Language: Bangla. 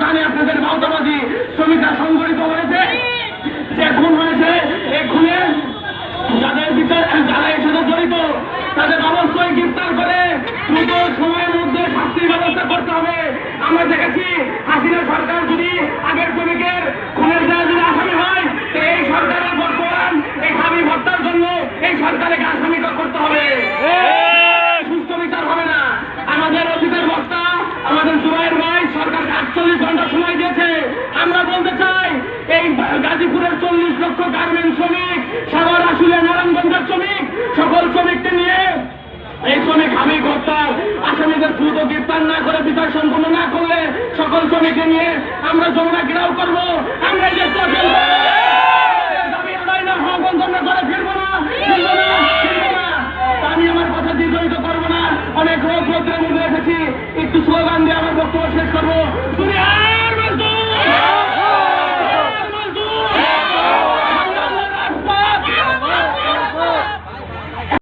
জানি আপনাদের ভাওতাবাজি শ্রমিকরা সংগঠিত হয়েছে, যে খুন হয়েছে, এই খুনে যাদের বিচার যারা এর সাথে জড়িত তাদের অবশ্যই গ্রেফতার করে দ্রুত সময়ের মধ্যে শাস্তির ব্যবস্থা করতে হবে। আমরা দেখেছি হাসিনা সরকার যদি আগের শ্রমিকের খুনের যারা যদি আসামি হয়, তো এই সরকারের বর্তমান এই হাবি ভত্তার জন্য এই সরকারকে আসামি করতে হবে, সুস্থ বিচার হবে না। আমাদের অতীতের বক্তা আমাদের জুবাইর ভাই সরকারকে 48 ঘন্টা সময় দিয়েছে। আমরা বলতে চাই এই গাজীপুরের 40 লক্ষ গার্মেন্ট শ্রমিক, সাভার, আশুলিয়া, নারায়ণগঞ্জের শ্রমিক, সকল শ্রমিককে নিয়ে এই শ্রমিক হাবি হত্যার আসামিদের দ্রুত গ্রেফতার না করে বিচার সম্পন্ন না করলে সকল শ্রমিককে নিয়ে আমরা যমুনা ঘেরাও করবো। আমরা এই দেশটা দাবি আদায় না হওয়া পর্যন্ত আমরা করে ফিরবো না। আমি আমার কথা দীর্ঘায়িত করবো না, অনেক রোদ্রের মধ্যে এসেছি, একটু স্লোগান দিয়ে আমার বক্তব্য শেষ করবো।